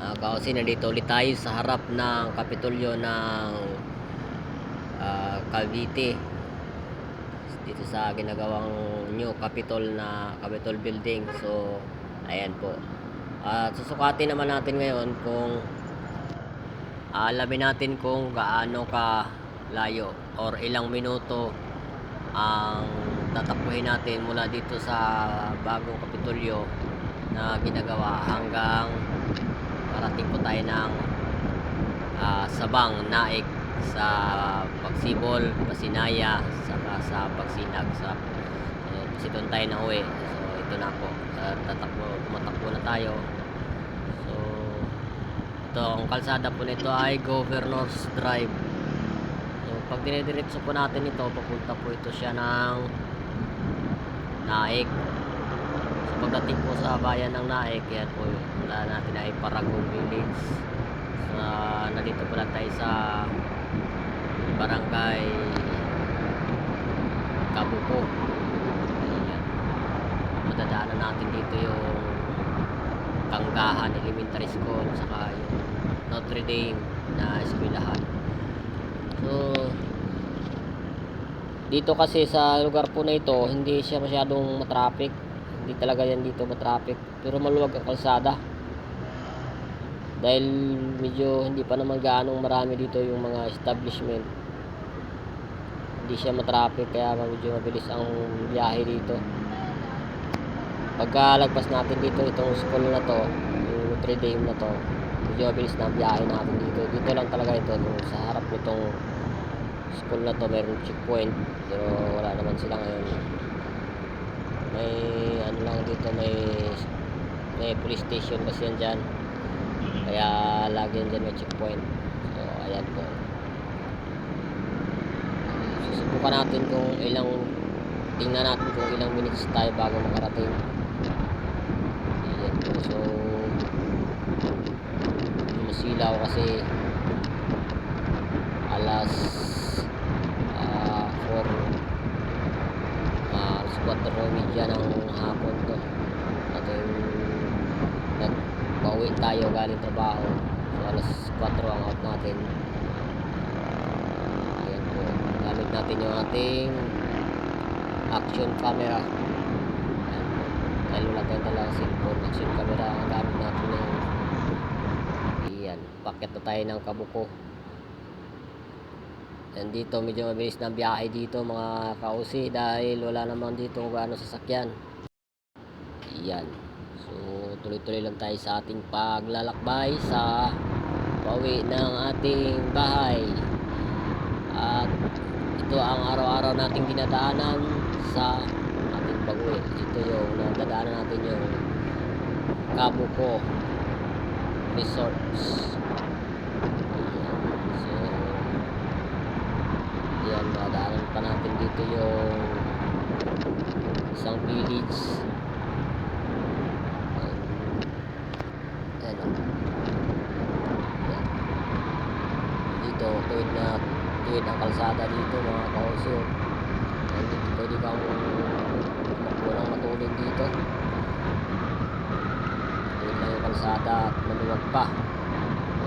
Kasi nandito ulit tayo sa harap ng Kapitolyo ng Cavite, dito sa ginagawang new Capitol na Capitol building. So ayan po, at susukatin naman natin ngayon kung alamin natin kung gaano ka layo or ilang minuto ang tatakbuhin natin mula dito sa bagong Kapitolyo na ginagawa hanggang parating po tayo ng Sabang, Naik, sa Pagsibol, Pasinaya, saka sa Pagsinag. Kasi doon tayo na uwi. So ito na po, tumatakbo na tayo. So ito, ang kalsada po nito ay Governor's Drive. So pag dinidiretso po natin ito, papunta po ito siya ng Naik. So pagdating po sa bayan ng Naik, yan po wala natin ay Paragon Village. Nandito po lang tayo sa Barangay Kabuko. Ayan. Madadaanan natin dito yung Kanggahan Elementary School, saka yung Notre Dame na eskwelahan. So dito kasi sa lugar po na ito, hindi siya masyadong matraffic. Hindi talaga yan dito matraffic, pero maluwag ang kalsada. Dahil medyo hindi pa naman gaanong marami dito yung mga establishment, hindi siya matraffic, kaya medyo mabilis ang biyahe dito. Pagkalagpas natin dito itong school na to, yung Notre Dame na to, medyo mabilis na ang biyahe natin dito. Dito lang talaga ito, sa harap nitong school na to mayroong checkpoint, pero wala naman sila ngayon. May ano lang dito, may police station kasi yan dyan, kaya lagi dyan may checkpoint. So ayan po, susubukan natin kung tingnan natin kung ilang minutes tayo bago makarating. Ayan po. So masilaw kasi alas 4:30 ng hapon to, at nagbawi tayo galing trabaho. So alas 4 ang out natin. Ayan po, gamit natin yung ating action camera. Ayan po, dahil wala tayong talagang cellphone, action camera ang gamit natin ngayon. Ayan, paket na tayo ng Kabuko. And dito medyo mabilis na biyahe dito mga kausi, dahil wala naman dito gaano sasakyan. Ayan. So tuloy-tuloy lang tayo sa ating paglalakbay sa pauwi ng ating bahay. At ito ang araw-araw nating dinadaanan sa ating pag-uwi. Ito yung nadadaanan natin, yung Kabuko Resorts. Yan, madaanan pa natin dito yung isang village. Ayan o. Dito, tuwid ang kalsada dito mga kausyo. Dito pwede kang tumakbo ng matulog dito. Tuwid lang yung kalsada at maluwag pa.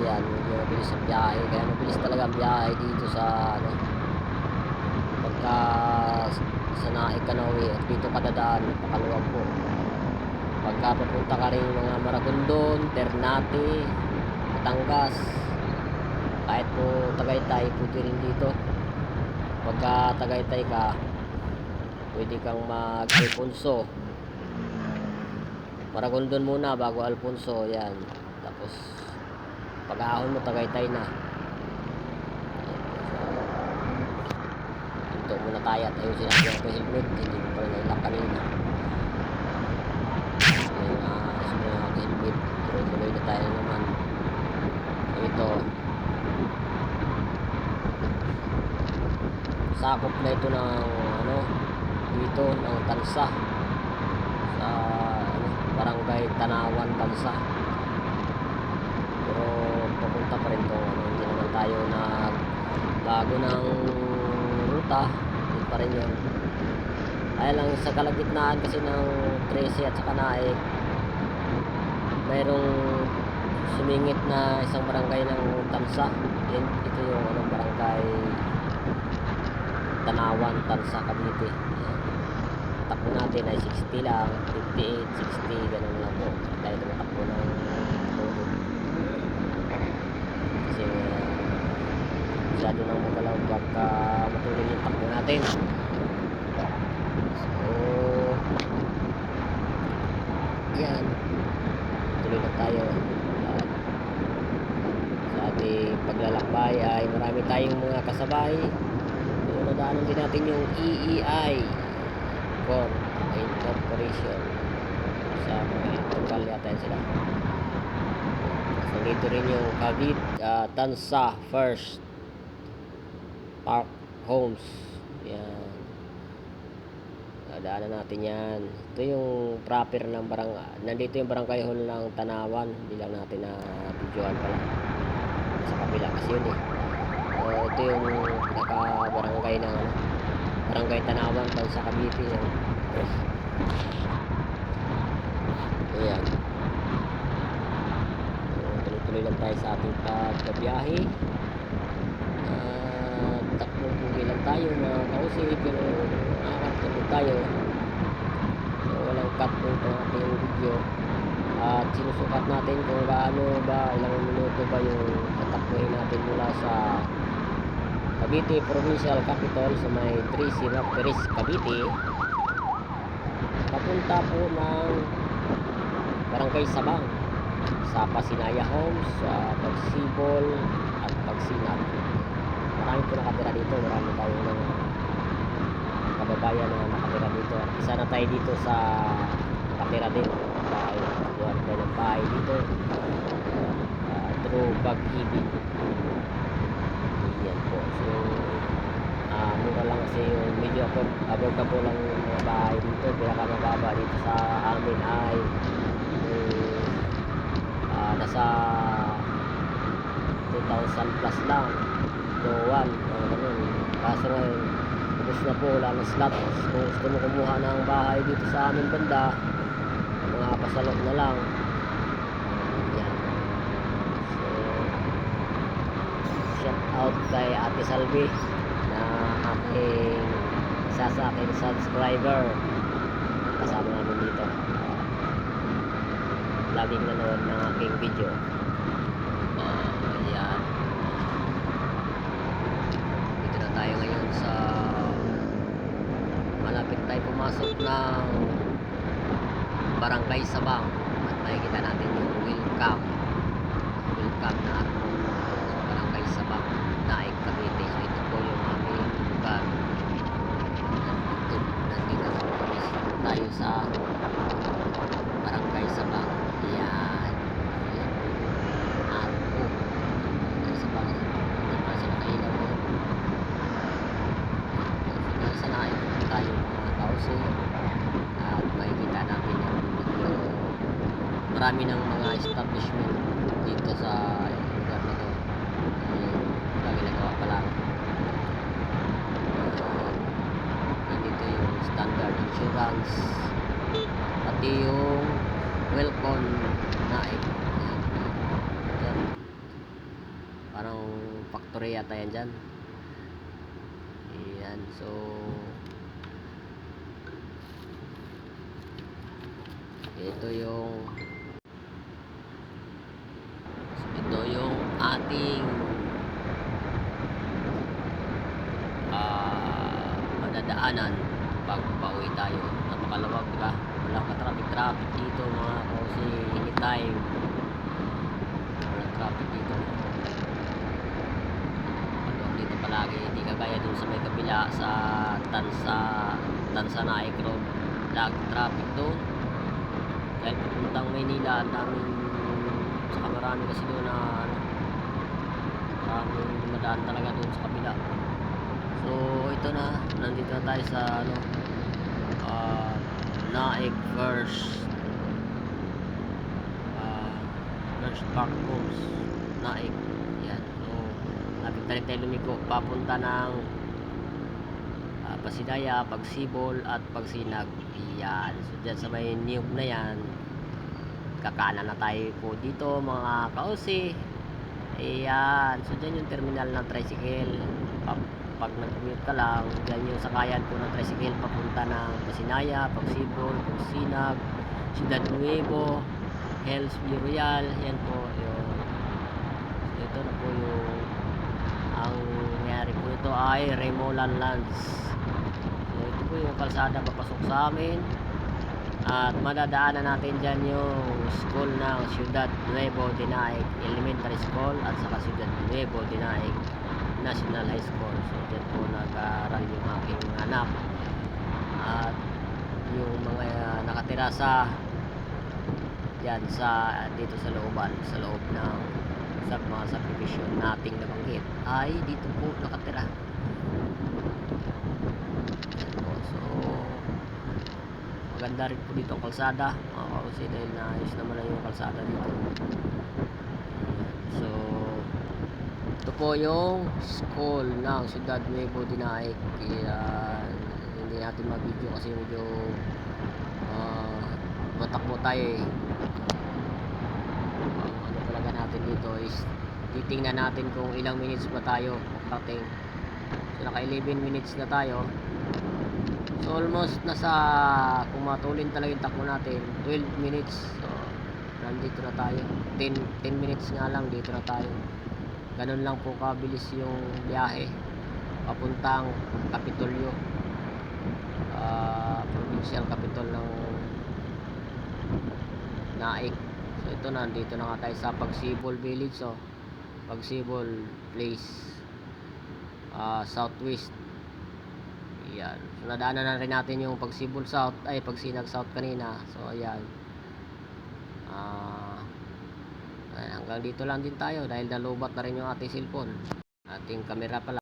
Ayan, medyo mabilis ang biyahe. Kaya mabilis talaga ang biyahe dito sa pagka sa Naik ka na uwi, at dito ka dadaan, napakaluwag po. Pagka papunta ka rin mga Maragondon, Ternate, Batangas, kahit po Tagaytay, pwede rin dito. Pagka Tagaytay ka, pwede kang mag-Alfonso, Maragondon muna bago Alfonso. Yan, tapos pag-ahon mo Tagaytay na. Ito muna tayo at ayun, sinabi ko helmet, hindi ko pala nailak kanina. Ayun, helmet, tuloy-tuloy na tayo naman. Ito, sakop na ito ng dito ng Tansa, sa Barangay Tanawan, Tansa. Pero papunta pa rin to, hindi naman tayo bago ng ruta, hindi pa rin yun. Kaya lang sa kalagitnaan kasi ng 13 at saka Naik, mayroong sumingit na isang barangay ng Tansa. Ito yung barangay Tanawan, Tansa, Cavite. Ayan. Takbo natin ay 60 lang, 58, 60, ganun lang po. Dahil tumatakbo ng todo. Kasi masyado nang magalaw pagka matuloy yung takbo natin. So, yan. Tuloy na tayo. At sa ating paglalakbay ay marami tayong mga kasabay. So, nadaanan din natin yung EEI Corporation sa mga tungkal yata sila. So, dito rin yung Cavite Tansa First Park Homes. Yan. Daanan natin yan. Ito yung proper ng nandito yung barangay hall ng Tanawan. Hindi lang natin na videoan pala sa kabila kasi yun eh. So, ito yung pinaka barangay ng barangay Tanawan, Tansa, Cavite yan. Ayan. So, tuloy-tuloy lang tayo sa ating pagbabiyahe. Tatlong pugay lang tayo mga kausi, pero nakakatulog tayo. So walang cut po itong ating video. At sinusukat natin kung gaano ba, ilang minuto ba yung tatakbuhin natin mula sa Cavite Provincial Capital sa may 3 Silvestres, Cavite, papunta po ng Barangay Sabang sa Pasinaya Homes, sa Pagsibol at Pagsinag. Marami po nakatira dito. Marami tayong mga kababayan na nakatira dito. Isa na tayo dito sa nakatira din dahil buwan tayo ng bahay dito through Pag-ibig. Yan po. So mura lang kasi yung medyo affordable lang yung mga bahay dito. Pinakamababa dito sa amin ay nasa 2,000 plus lang. So 1, ganun. Kaso ngayon, ubos na po, wala na slot. Kung gusto mo kumuha ng bahay dito sa amin banda, mga pasalok na lang. Yan. So, shout out kay Ate Salvi na aking isa sa aking subscriber. Kasama namin dito. Laging nanood ng aking video. Yan. Tayo ngayon sa malapit tayo pumasok ng Barangay Sabang at makikita natin yung welcome na arko sa Barangay Sabang, Naik, Cavite. So ito po yung aming lugar. Nandito tayo sa Barangay Sabang. Yan. Arko Barangay Sabang. Hindi pa sila kailaw yun. Sa Naik tayo mga kausi at makikita natin yung video. Marami ng mga establishment dito sa lugar na to yung ginagawa pa lang. Nandito yung standard insurance pati yung welcome Naik. Yan. Parang factory yata yan dyan. Ayan, so ito yung ating madadaanan pag pauwi tayo. Napakalawag, diba? Walang ka-traffic dito mga kasi anytime walang traffic dito. Dito palagi, hindi kagaya dun sa may kabila sa Tansa Naik Road. Laging traffic doon dahil papuntang Maynila. Ang daming saka marami kasi doon na maraming dumadaan talaga doon sa kabila. So ito na, nandito na tayo sa Naik First Park Homes, Naik. Yan. So lapit na rin tayo lumiko papunta ng Pasinaya, Pagsibol at Pagsinag. Yan. So dyan sa may niyog na yan, kakanan na tayo po dito mga kaosi. Ayan, so dyan yung terminal ng tricycle. Pag nag-commute ka lang, dyan yung sakayan po ng tricycle papunta ng Pasinaya, Pagsibol, Pagsinag, Ciudad Nuevo, Hells View Royal. Yan po yung, so ito na po yung ang nangyari po ito ay Remolan Lands. So ito po yung kalsada papasok sa amin. At madadaanan natin dyan yung school ng Ciudad Nuevo Dinaig Elementary School at saka Ciudad Nuevo Dinaig National High School. So dyan po nag-aaral yung aking anak at yung mga nakatira sa dyan sa dito sa looban, sa loob ng sa mga subdivision nating nabanggit ay dito po nakatira. So maganda rin po dito ang kalsada mga kausi dahil naayos naman na yung kalsada dito. So ito po yung school ng Ciudad Nuevo Dinaig. Kaya hindi natin ma-video kasi medyo matakbo tayo eh. Ano talaga natin dito is titingnan natin kung ilang minutes ba tayo makarating. So naka 11 minutes na tayo. So almost nasa, kung matulin talaga yung takbo natin, 12 minutes. So nandito na tayo. 10 minutes nga lang dito na tayo. Ganun lang po kabilis yung biyahe papuntang Kapitolyo, provincial capital ng Naik. So ito na, dito na nga tayo sa Pagsibol Village. So Pagsibol Place, Southwest. Ayan. So nadaanan na rin natin yung Pagsibol South, ay Pagsinag South kanina. So ayan. Hanggang dito lang din tayo dahil nalubat na rin yung ating cellphone, ating camera pala.